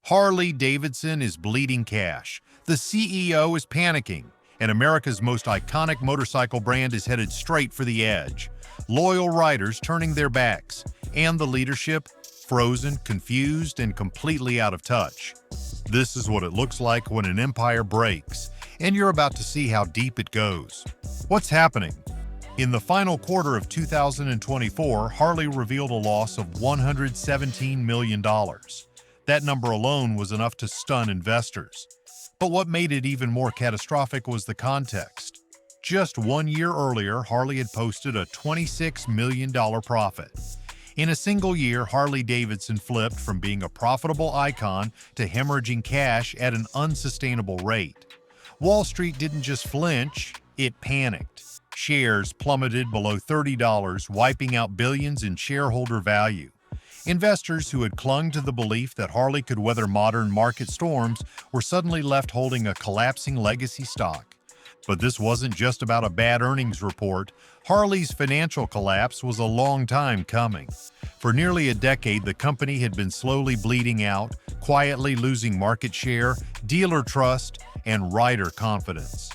Harley Davidson is bleeding cash. The CEO is panicking, and America's most iconic motorcycle brand is headed straight for the edge. Loyal riders turning their backs, and the leadership frozen, confused, and completely out of touch. This is what it looks like when an empire breaks, and you're about to see how deep it goes. What's happening? In the final quarter of 2024, Harley revealed a loss of $117 million. That number alone was enough to stun investors. But what made it even more catastrophic was the context. Just 1 year earlier, Harley had posted a $26 million profit. In a single year, Harley Davidson flipped from being a profitable icon to hemorrhaging cash at an unsustainable rate. Wall Street didn't just flinch, it panicked. Shares plummeted below $30, wiping out billions in shareholder value. Investors who had clung to the belief that Harley could weather modern market storms were suddenly left holding a collapsing legacy stock. But this wasn't just about a bad earnings report. Harley's financial collapse was a long time coming. For nearly a decade, the company had been slowly bleeding out, quietly losing market share, dealer trust, and rider confidence.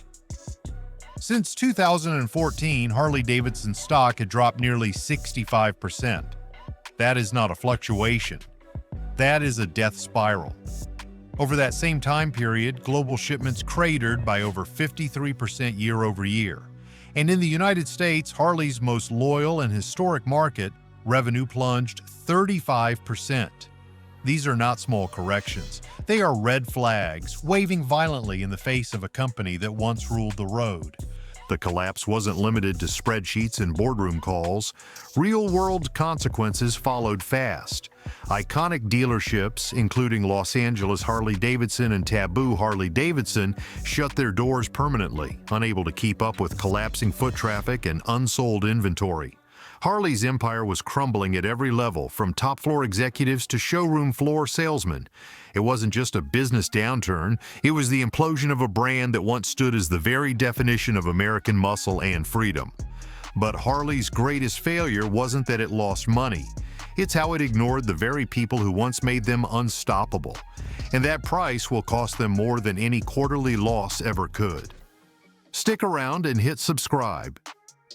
Since 2014, Harley-Davidson stock had dropped nearly 65%. That is not a fluctuation. That is a death spiral. Over that same time period, global shipments cratered by over 53% year over year. And in the United States, Harley's most loyal and historic market, revenue plunged 35%. These are not small corrections. They are red flags, waving violently in the face of a company that once ruled the road. The collapse wasn't limited to spreadsheets and boardroom calls. Real-world consequences followed fast. Iconic dealerships, including Los Angeles Harley Davidson and Taboo Harley Davidson, shut their doors permanently, unable to keep up with collapsing foot traffic and unsold inventory. Harley's empire was crumbling at every level, from top-floor executives to showroom floor salesmen. It wasn't just a business downturn, it was the implosion of a brand that once stood as the very definition of American muscle and freedom. But Harley's greatest failure wasn't that it lost money. It's how it ignored the very people who once made them unstoppable. And that price will cost them more than any quarterly loss ever could. Stick around and hit subscribe.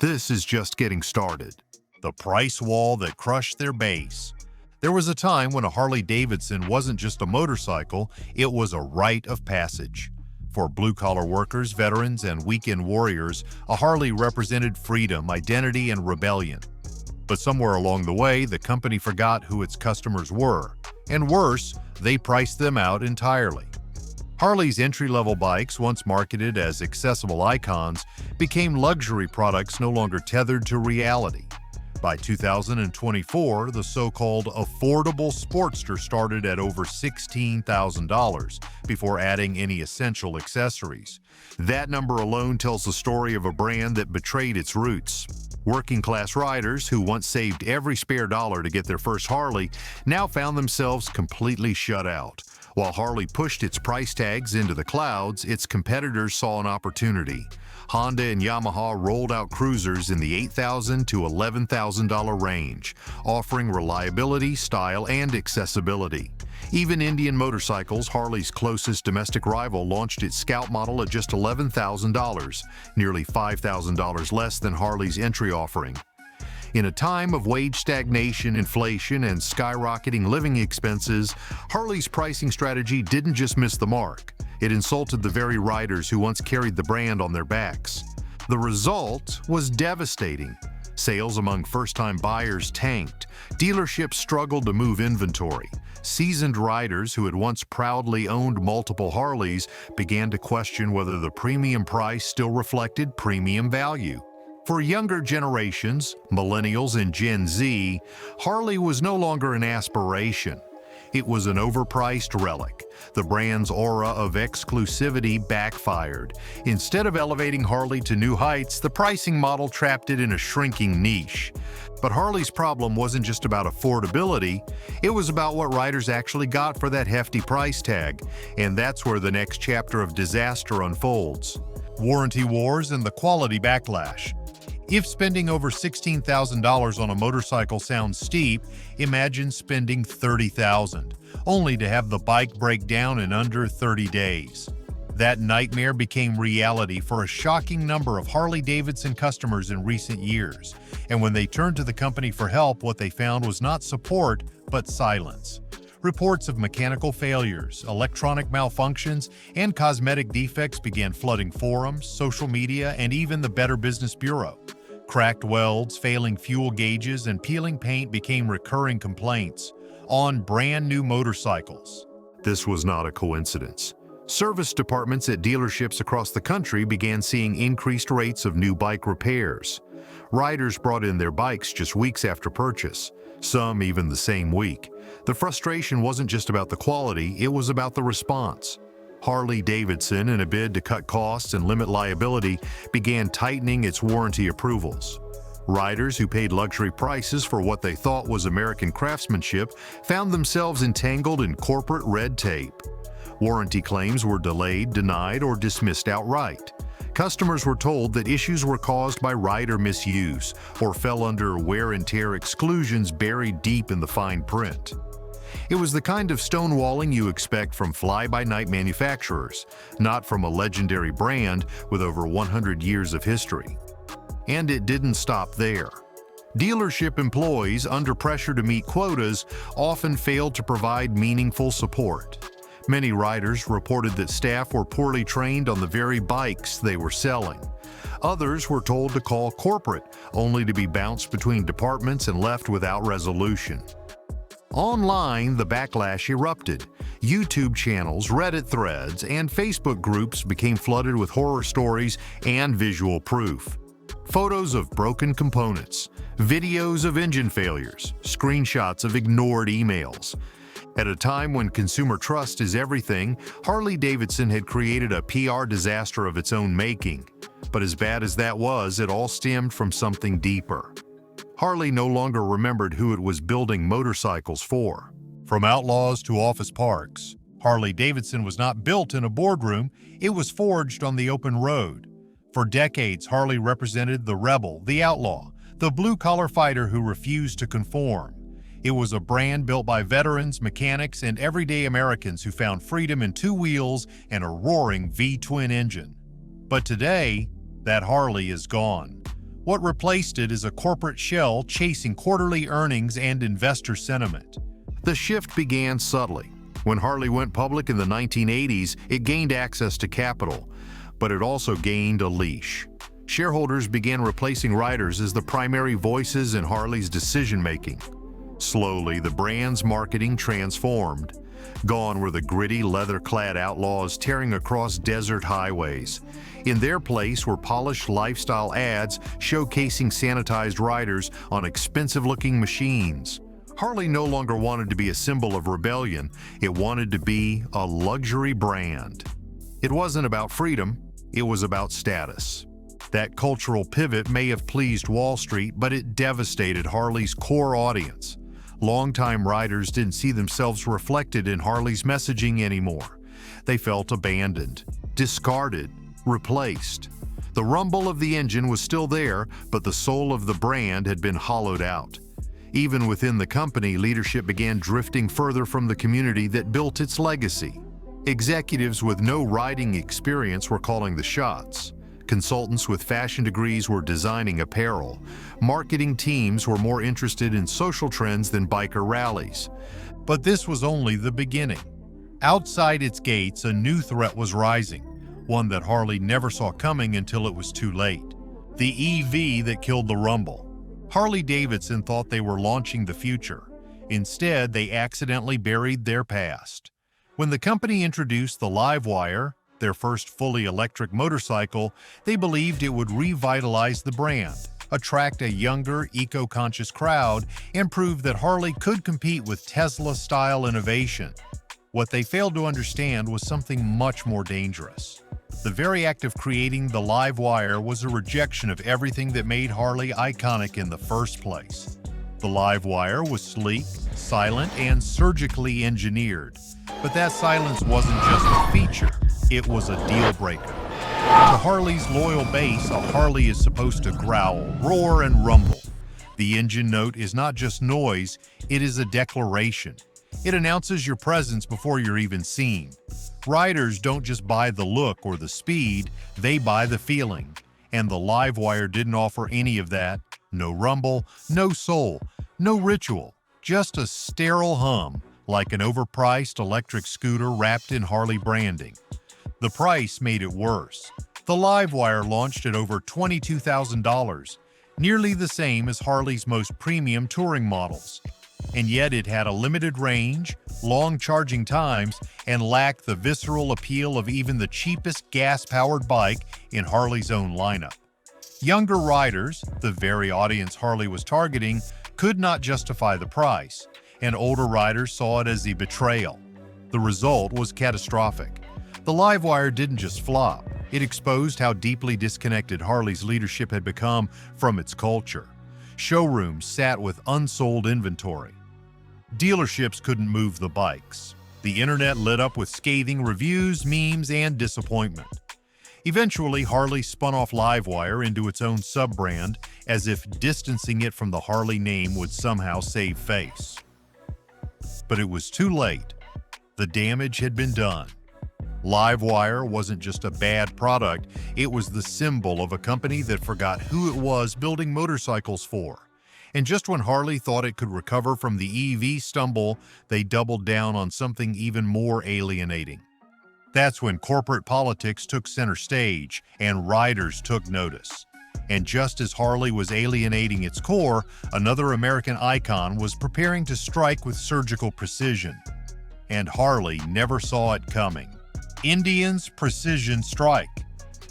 This is just getting started. The price wall that crushed their base. There was a time when a Harley-Davidson wasn't just a motorcycle, it was a rite of passage. For blue-collar workers, veterans, and weekend warriors, a Harley represented freedom, identity, and rebellion. But somewhere along the way, the company forgot who its customers were. And worse, they priced them out entirely. Harley's entry-level bikes, once marketed as accessible icons, became luxury products no longer tethered to reality. By 2024, the so-called affordable Sportster started at over $16,000 before adding any essential accessories. That number alone tells the story of a brand that betrayed its roots. Working-class riders who once saved every spare dollar to get their first Harley now found themselves completely shut out. While Harley pushed its price tags into the clouds, its competitors saw an opportunity. Honda and Yamaha rolled out cruisers in the $8,000 to $11,000 range, offering reliability, style, and accessibility. Even Indian Motorcycles, Harley's closest domestic rival, launched its Scout model at just $11,000, nearly $5,000 less than Harley's entry offering. In a time of wage stagnation, inflation, and skyrocketing living expenses, Harley's pricing strategy didn't just miss the mark. It insulted the very riders who once carried the brand on their backs. The result was devastating. Sales among first-time buyers tanked. Dealerships struggled to move inventory. Seasoned riders who had once proudly owned multiple Harleys began to question whether the premium price still reflected premium value. For younger generations, millennials and Gen Z, Harley was no longer an aspiration. It was an overpriced relic. The brand's aura of exclusivity backfired. Instead of elevating Harley to new heights, the pricing model trapped it in a shrinking niche. But Harley's problem wasn't just about affordability, it was about what riders actually got for that hefty price tag. And that's where the next chapter of disaster unfolds. Warranty wars and the quality backlash. If spending over $16,000 on a motorcycle sounds steep, imagine spending $30,000. only to have the bike break down in under 30 days. That nightmare became reality for a shocking number of Harley Davidson customers in recent years, and when they turned to the company for help, what they found was not support, but silence. Reports of mechanical failures, electronic malfunctions, and cosmetic defects began flooding forums, social media, and even the Better Business Bureau. Cracked welds, failing fuel gauges, and peeling paint became recurring complaints on brand new motorcycles. This was not a coincidence. Service departments at dealerships across the country began seeing increased rates of new bike repairs. Riders brought in their bikes just weeks after purchase, some even the same week. The frustration wasn't just about the quality, it was about the response. Harley Davidson, in a bid to cut costs and limit liability, began tightening its warranty approvals. Riders who paid luxury prices for what they thought was American craftsmanship found themselves entangled in corporate red tape. Warranty claims were delayed, denied, or dismissed outright. Customers were told that issues were caused by rider misuse or fell under wear and tear exclusions buried deep in the fine print. It was the kind of stonewalling you expect from fly-by-night manufacturers, not from a legendary brand with over 100 years of history. And it didn't stop there. Dealership employees, under pressure to meet quotas, often failed to provide meaningful support. Many riders reported that staff were poorly trained on the very bikes they were selling. Others were told to call corporate, only to be bounced between departments and left without resolution. Online, the backlash erupted. YouTube channels, Reddit threads, and Facebook groups became flooded with horror stories and visual proof. Photos of broken components, videos of engine failures, screenshots of ignored emails. At a time when consumer trust is everything, Harley Davidson had created a PR disaster of its own making. But as bad as that was, it all stemmed from something deeper. Harley no longer remembered who it was building motorcycles for. From outlaws to office parks, Harley Davidson was not built in a boardroom, it was forged on the open road. For decades, Harley represented the rebel, the outlaw, the blue-collar fighter who refused to conform. It was a brand built by veterans, mechanics, and everyday Americans who found freedom in two wheels and a roaring V-twin engine. But today, that Harley is gone. What replaced it is a corporate shell chasing quarterly earnings and investor sentiment. The shift began subtly. When Harley went public in the 1980s, it gained access to capital, but it also gained a leash. Shareholders began replacing riders as the primary voices in Harley's decision-making. Slowly, the brand's marketing transformed. Gone were the gritty, leather-clad outlaws tearing across desert highways. In their place were polished lifestyle ads showcasing sanitized riders on expensive-looking machines. Harley no longer wanted to be a symbol of rebellion. It wanted to be a luxury brand. It wasn't about freedom, it was about status. That cultural pivot may have pleased Wall Street, but it devastated Harley's core audience. Longtime riders didn't see themselves reflected in Harley's messaging anymore. They felt abandoned, discarded, replaced. The rumble of the engine was still there, but the soul of the brand had been hollowed out. Even within the company, leadership began drifting further from the community that built its legacy. Executives with no riding experience were calling the shots. Consultants with fashion degrees were designing apparel. Marketing teams were more interested in social trends than biker rallies. But this was only the beginning. Outside its gates, a new threat was rising, one that Harley never saw coming until it was too late. The EV that killed the Rumble. Harley Davidson thought they were launching the future. Instead, they accidentally buried their past. When the company introduced the Livewire, their first fully electric motorcycle, they believed it would revitalize the brand, attract a younger, eco-conscious crowd, and prove that Harley could compete with Tesla-style innovation. What they failed to understand was something much more dangerous. The very act of creating the Livewire was a rejection of everything that made Harley iconic in the first place. The Livewire was sleek, silent, and surgically engineered. But that silence wasn't just a feature, it was a deal breaker. To Harley's loyal base, a Harley is supposed to growl, roar, and rumble. The engine note is not just noise, it is a declaration. It announces your presence before you're even seen. Riders don't just buy the look or the speed, they buy the feeling. And the Livewire didn't offer any of that. No rumble, no soul, no ritual, just a sterile hum, like an overpriced electric scooter wrapped in Harley branding. The price made it worse. The Livewire launched at over $22,000, nearly the same as Harley's most premium touring models. And yet it had a limited range, long charging times, and lacked the visceral appeal of even the cheapest gas-powered bike in Harley's own lineup. Younger riders, the very audience Harley was targeting, could not justify the price, and older riders saw it as a betrayal. The result was catastrophic. The Livewire didn't just flop, it exposed how deeply disconnected Harley's leadership had become from its culture. Showrooms sat with unsold inventory. Dealerships couldn't move the bikes. The internet lit up with scathing reviews, memes, and disappointment. Eventually, Harley spun off Livewire into its own sub-brand, as if distancing it from the Harley name would somehow save face. But it was too late. The damage had been done. Livewire wasn't just a bad product, it was the symbol of a company that forgot who it was building motorcycles for. And just when Harley thought it could recover from the EV stumble, they doubled down on something even more alienating. That's when corporate politics took center stage and riders took notice. And just as Harley was alienating its core, another American icon was preparing to strike with surgical precision. And Harley never saw it coming. Indian's precision strike.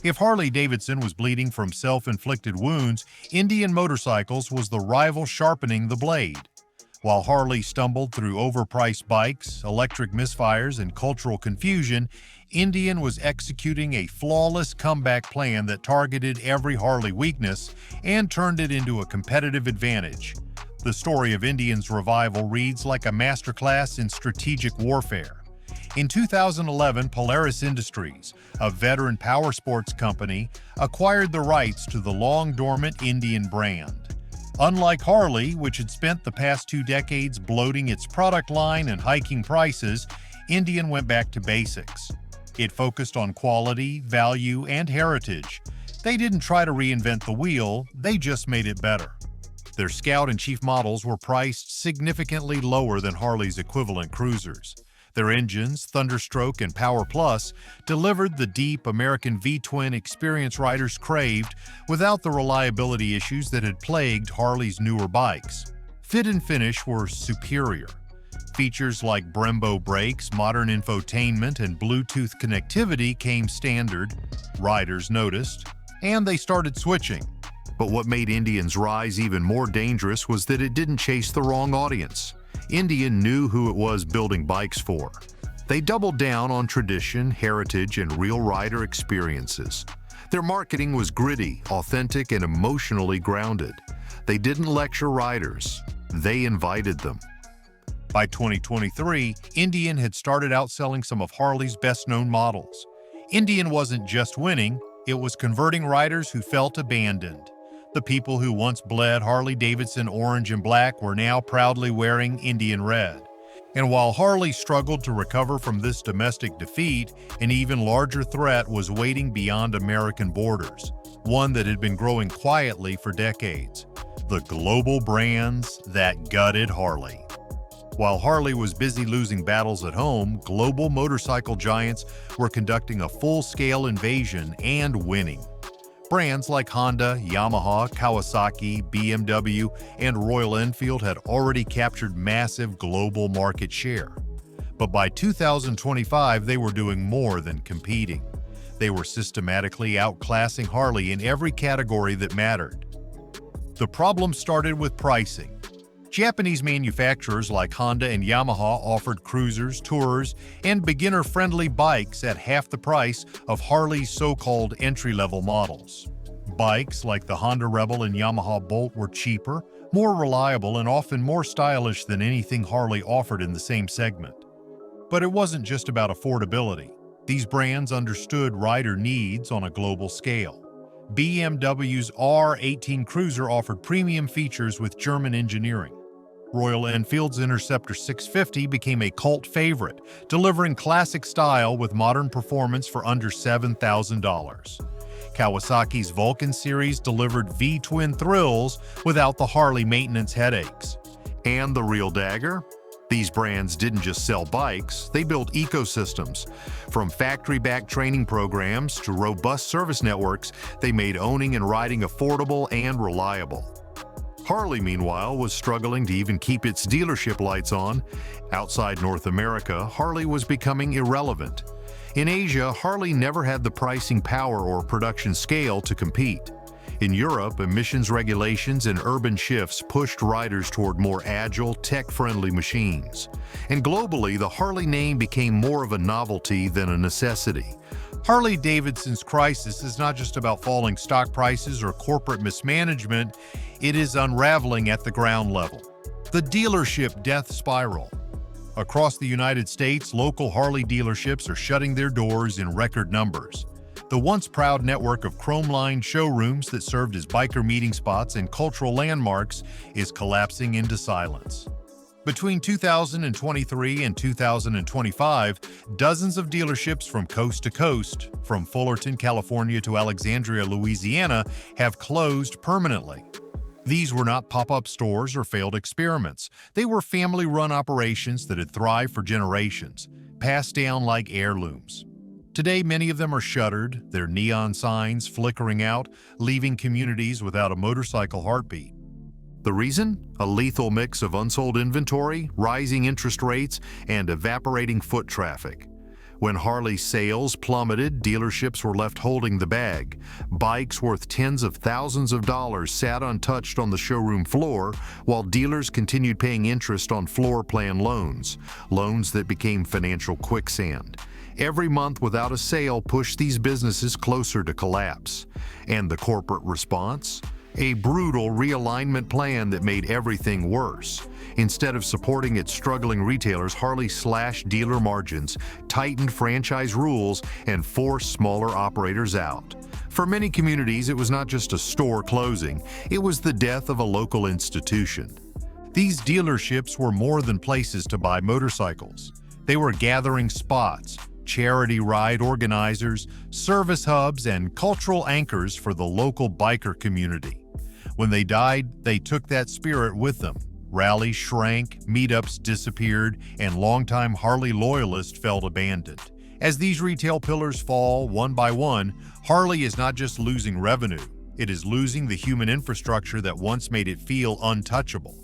If Harley Davidson was bleeding from self-inflicted wounds, Indian Motorcycles was the rival sharpening the blade. While Harley stumbled through overpriced bikes, electric misfires, and cultural confusion, Indian was executing a flawless comeback plan that targeted every Harley weakness and turned it into a competitive advantage. The story of Indian's revival reads like a masterclass in strategic warfare. In 2011, Polaris Industries, a veteran powersports company, acquired the rights to the long-dormant Indian brand. Unlike Harley, which had spent the past 2 decades bloating its product line and hiking prices, Indian went back to basics. It focused on quality, value, and heritage. They didn't try to reinvent the wheel, they just made it better. Their Scout and Chief models were priced significantly lower than Harley's equivalent cruisers. Their engines, Thunderstroke and Power Plus, delivered the deep American V-twin experience riders craved without the reliability issues that had plagued Harley's newer bikes. Fit and finish were superior. Features like Brembo brakes, modern infotainment, and Bluetooth connectivity came standard. Riders noticed, and they started switching. But what made Indian's rise even more dangerous was that it didn't chase the wrong audience. Indian knew who it was building bikes for. They doubled down on tradition, heritage, and real rider experiences. Their marketing was gritty, authentic, and emotionally grounded. They didn't lecture riders, they invited them. By 2023, Indian had started outselling some of Harley's best-known models. Indian wasn't just winning, it was converting riders who felt abandoned. The people who once bled Harley Davidson orange and black were now proudly wearing Indian red. And while Harley struggled to recover from this domestic defeat, an even larger threat was waiting beyond American borders, one that had been growing quietly for decades: the global brands that gutted Harley. While Harley was busy losing battles at home, global motorcycle giants were conducting a full-scale invasion and winning. Brands like Honda, Yamaha, Kawasaki, BMW, and Royal Enfield had already captured massive global market share. But by 2025, they were doing more than competing. They were systematically outclassing Harley in every category that mattered. The problem started with pricing. Japanese manufacturers like Honda and Yamaha offered cruisers, tourers, and beginner-friendly bikes at half the price of Harley's so-called entry-level models. Bikes like the Honda Rebel and Yamaha Bolt were cheaper, more reliable, and often more stylish than anything Harley offered in the same segment. But it wasn't just about affordability. These brands understood rider needs on a global scale. BMW's R18 Cruiser offered premium features with German engineering. Royal Enfield's Interceptor 650 became a cult favorite, delivering classic style with modern performance for under $7,000. Kawasaki's Vulcan series delivered V-twin thrills without the Harley maintenance headaches. And the real dagger? These brands didn't just sell bikes, they built ecosystems. From factory-backed training programs to robust service networks, they made owning and riding affordable and reliable. Harley, meanwhile, was struggling to even keep its dealership lights on. Outside North America, Harley was becoming irrelevant. In Asia, Harley never had the pricing power or production scale to compete. In Europe, emissions regulations and urban shifts pushed riders toward more agile, tech-friendly machines. And globally, the Harley name became more of a novelty than a necessity. Harley Davidson's crisis is not just about falling stock prices or corporate mismanagement, it is unraveling at the ground level. The dealership death spiral. Across the United States, local Harley dealerships are shutting their doors in record numbers. The once proud network of chrome-lined showrooms that served as biker meeting spots and cultural landmarks is collapsing into silence. Between 2023 and 2025, dozens of dealerships from coast to coast, from Fullerton, California to Alexandria, Louisiana, have closed permanently. These were not pop-up stores or failed experiments. They were family-run operations that had thrived for generations, passed down like heirlooms. Today, many of them are shuttered, their neon signs flickering out, leaving communities without a motorcycle heartbeat. The reason? A lethal mix of unsold inventory, rising interest rates, and evaporating foot traffic. When Harley's sales plummeted, dealerships were left holding the bag. Bikes worth tens of thousands of dollars sat untouched on the showroom floor, while dealers continued paying interest on floor plan loans that became financial quicksand. Every month without a sale pushed these businesses closer to collapse. And the corporate response? A brutal realignment plan that made everything worse. Instead of supporting its struggling retailers, Harley slashed dealer margins, tightened franchise rules, and forced smaller operators out. For many communities, it was not just a store closing, it was the death of a local institution. These dealerships were more than places to buy motorcycles. They were gathering spots, charity ride organizers, service hubs, and cultural anchors for the local biker community. When they died, they took that spirit with them. Rallies shrank, meetups disappeared, and longtime Harley loyalists felt abandoned. As these retail pillars fall one by one, Harley is not just losing revenue, it is losing the human infrastructure that once made it feel untouchable.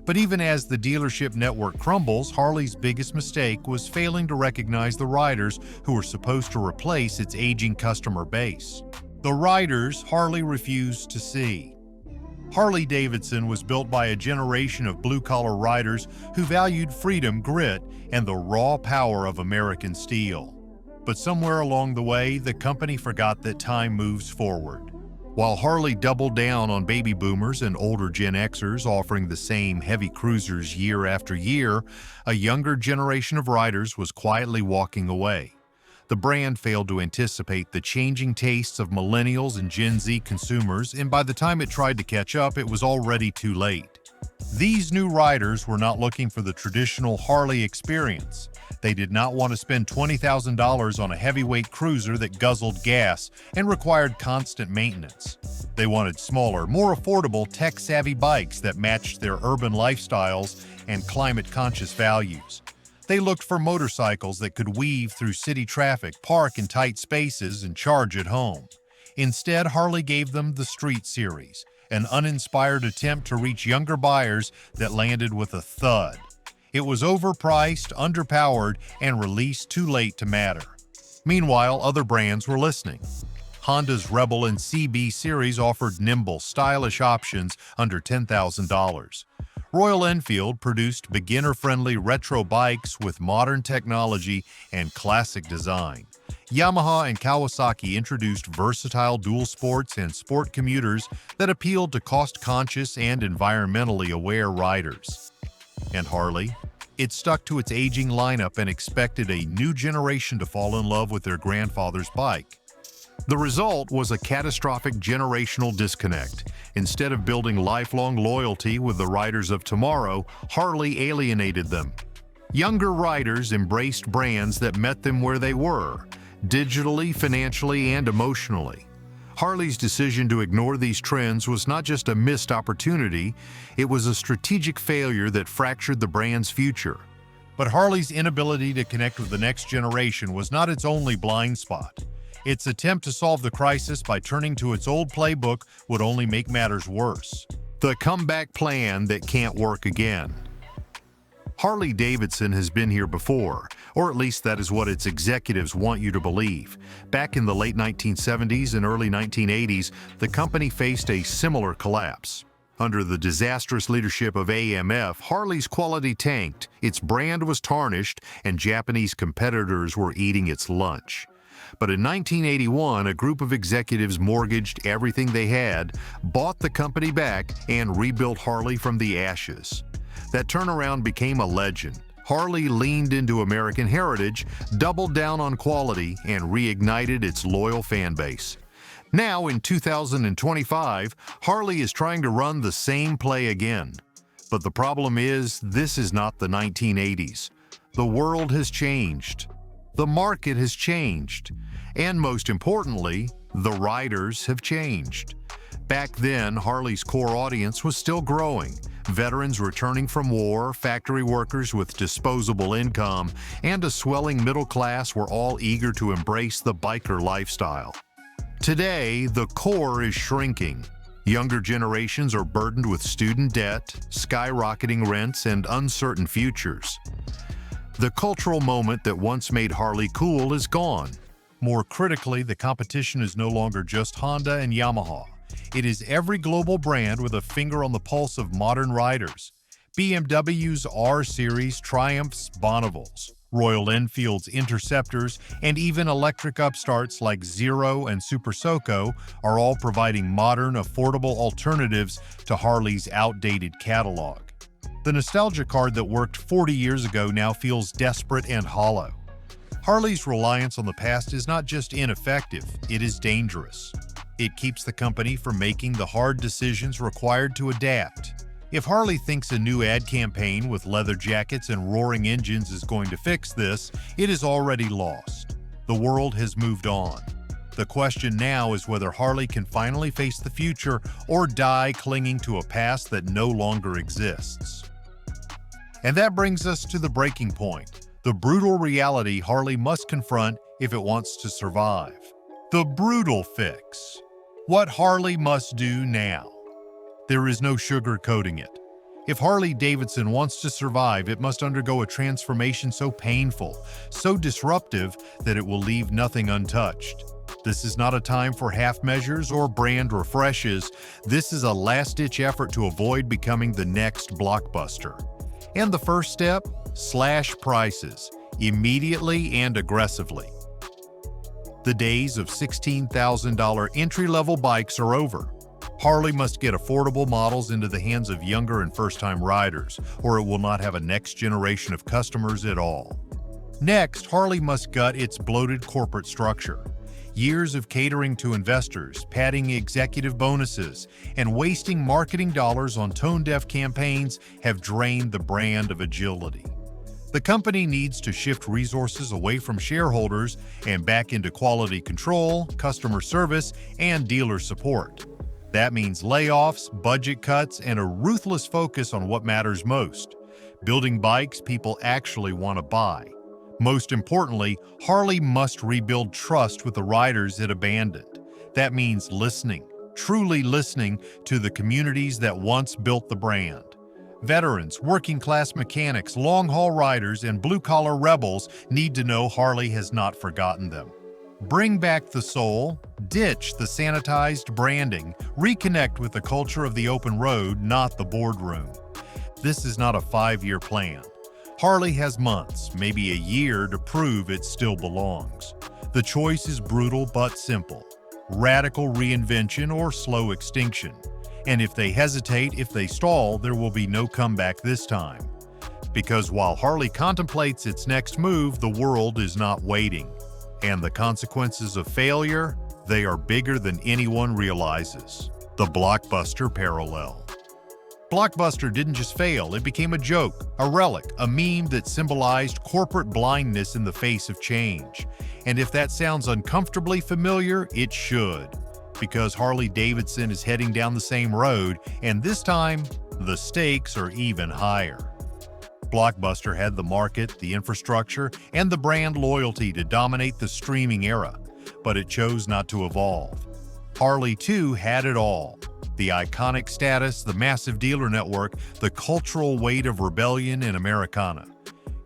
But even as the dealership network crumbles, Harley's biggest mistake was failing to recognize the riders who were supposed to replace its aging customer base. The riders Harley refused to see. Harley Davidson was built by a generation of blue-collar riders who valued freedom, grit, and the raw power of American steel. But somewhere along the way, the company forgot that time moves forward. While Harley doubled down on baby boomers and older Gen Xers offering the same heavy cruisers year after year, a younger generation of riders was quietly walking away. The brand failed to anticipate the changing tastes of millennials and Gen Z consumers, and by the time it tried to catch up, it was already too late. These new riders were not looking for the traditional Harley experience. They did not want to spend $20,000 on a heavyweight cruiser that guzzled gas and required constant maintenance. They wanted smaller, more affordable, tech-savvy bikes that matched their urban lifestyles and climate-conscious values. They looked for motorcycles that could weave through city traffic, park in tight spaces, and charge at home. Instead, Harley gave them the Street Series, an uninspired attempt to reach younger buyers that landed with a thud. It was overpriced, underpowered, and released too late to matter. Meanwhile, other brands were listening. Honda's Rebel and CB series offered nimble, stylish options under $10,000. Royal Enfield produced beginner-friendly retro bikes with modern technology and classic design. Yamaha and Kawasaki introduced versatile dual sports and sport commuters that appealed to cost-conscious and environmentally aware riders. And Harley? It stuck to its aging lineup and expected a new generation to fall in love with their grandfather's bike. The result was a catastrophic generational disconnect. Instead of building lifelong loyalty with the riders of tomorrow, Harley alienated them. Younger riders embraced brands that met them where they were, digitally, financially, and emotionally. Harley's decision to ignore these trends was not just a missed opportunity, it was a strategic failure that fractured the brand's future. But Harley's inability to connect with the next generation was not its only blind spot. Its attempt to solve the crisis by turning to its old playbook would only make matters worse. The comeback plan that can't work again. Harley Davidson has been here before, or at least that is what its executives want you to believe. Back in the late 1970s and early 1980s, the company faced a similar collapse. Under the disastrous leadership of AMF, Harley's quality tanked, its brand was tarnished, and Japanese competitors were eating its lunch. But in 1981, a group of executives mortgaged everything they had, bought the company back, and rebuilt Harley from the ashes. That turnaround became a legend. Harley leaned into American heritage, doubled down on quality, and reignited its loyal fan base. Now, in 2025, Harley is trying to run the same play again. But the problem is, this is not the 1980s. The world has changed. The market has changed. And most importantly, the riders have changed. Back then, Harley's core audience was still growing. Veterans returning from war, factory workers with disposable income, and a swelling middle class were all eager to embrace the biker lifestyle. Today, the core is shrinking. Younger generations are burdened with student debt, skyrocketing rents, and uncertain futures. The cultural moment that once made Harley cool is gone. More critically, the competition is no longer just Honda and Yamaha. It is every global brand with a finger on the pulse of modern riders. BMW's R-Series, Triumphs, Bonneville's, Royal Enfield's Interceptors, and even electric upstarts like Zero and Super Soco are all providing modern, affordable alternatives to Harley's outdated catalog. The nostalgia card that worked 40 years ago now feels desperate and hollow. Harley's reliance on the past is not just ineffective, it is dangerous. It keeps the company from making the hard decisions required to adapt. If Harley thinks a new ad campaign with leather jackets and roaring engines is going to fix this, it is already lost. The world has moved on. The question now is whether Harley can finally face the future or die clinging to a past that no longer exists. And that brings us to the breaking point, the brutal reality Harley must confront if it wants to survive. The brutal fix. What Harley must do now. There is no sugarcoating it. If Harley Davidson wants to survive, it must undergo a transformation so painful, so disruptive, that it will leave nothing untouched. This is not a time for half measures or brand refreshes. This is a last-ditch effort to avoid becoming the next blockbuster. And the first step? Slash prices, immediately and aggressively. The days of $16,000 entry-level bikes are over. Harley must get affordable models into the hands of younger and first-time riders, or it will not have a next generation of customers at all. Next, Harley must gut its bloated corporate structure. Years of catering to investors, padding executive bonuses, and wasting marketing dollars on tone-deaf campaigns have drained the brand of agility. The company needs to shift resources away from shareholders and back into quality control, customer service, and dealer support. That means layoffs, budget cuts, and a ruthless focus on what matters most: building bikes people actually want to buy. Most importantly, Harley must rebuild trust with the riders it abandoned. That means listening, truly listening to the communities that once built the brand. Veterans, working-class mechanics, long-haul riders, and blue-collar rebels need to know Harley has not forgotten them. Bring back the soul, ditch the sanitized branding, reconnect with the culture of the open road, not the boardroom. This is not a 5-year plan. Harley has months, maybe a year, to prove it still belongs. The choice is brutal but simple: radical reinvention or slow extinction. And if they hesitate, if they stall, there will be no comeback this time. Because while Harley contemplates its next move, the world is not waiting. And the consequences of failure? They are bigger than anyone realizes. The Blockbuster parallel. Blockbuster didn't just fail, it became a joke, a relic, a meme that symbolized corporate blindness in the face of change. And if that sounds uncomfortably familiar, it should. Because Harley Davidson is heading down the same road, and this time, the stakes are even higher. Blockbuster had the market, the infrastructure, and the brand loyalty to dominate the streaming era, but it chose not to evolve. Harley, too, had it all. The iconic status, the massive dealer network, the cultural weight of rebellion in Americana.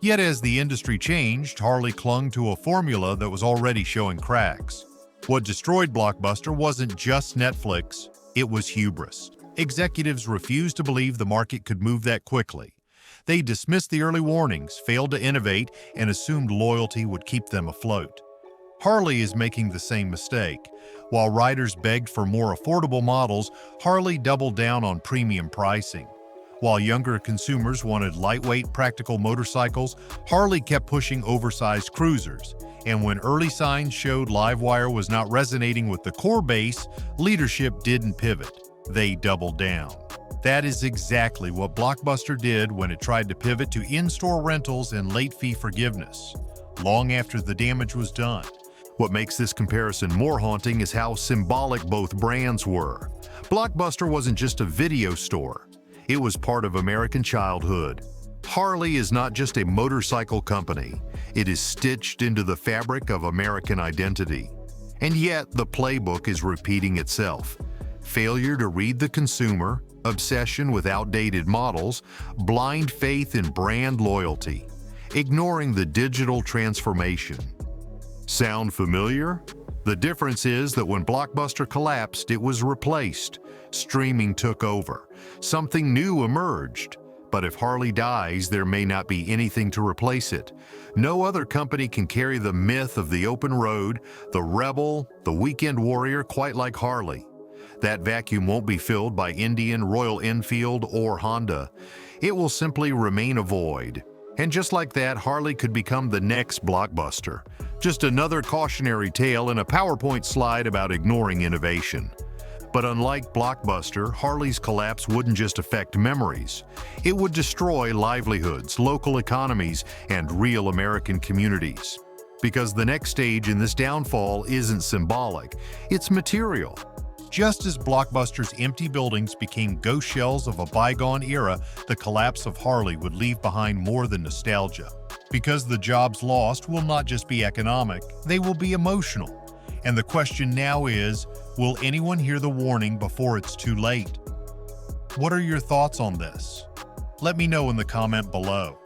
Yet as the industry changed, Harley clung to a formula that was already showing cracks. What destroyed Blockbuster wasn't just Netflix, it was hubris. Executives refused to believe the market could move that quickly. They dismissed the early warnings, failed to innovate, and assumed loyalty would keep them afloat. Harley is making the same mistake. While riders begged for more affordable models, Harley doubled down on premium pricing. While younger consumers wanted lightweight, practical motorcycles, Harley kept pushing oversized cruisers. And when early signs showed Livewire was not resonating with the core base, leadership didn't pivot. They doubled down. That is exactly what Blockbuster did when it tried to pivot to in-store rentals and late fee forgiveness, long after the damage was done. What makes this comparison more haunting is how symbolic both brands were. Blockbuster wasn't just a video store. It was part of American childhood. Harley is not just a motorcycle company. It is stitched into the fabric of American identity. And yet, the playbook is repeating itself. Failure to read the consumer, obsession with outdated models, blind faith in brand loyalty, ignoring the digital transformation. Sound familiar? The difference is that when Blockbuster collapsed, it was replaced. Streaming took over. Something new emerged. But if Harley dies, there may not be anything to replace it. No other company can carry the myth of the open road, the rebel, the weekend warrior quite like Harley. That vacuum won't be filled by Indian, Royal Enfield, or Honda. It will simply remain a void. And just like that, Harley could become the next Blockbuster. Just another cautionary tale in a PowerPoint slide about ignoring innovation. But unlike Blockbuster, Harley's collapse wouldn't just affect memories. It would destroy livelihoods, local economies, and real American communities. Because the next stage in this downfall isn't symbolic, it's material. Just as Blockbuster's empty buildings became ghost shells of a bygone era, the collapse of Harley would leave behind more than nostalgia. Because the jobs lost will not just be economic, they will be emotional. And the question now is, will anyone hear the warning before it's too late? What are your thoughts on this? Let me know in the comment below.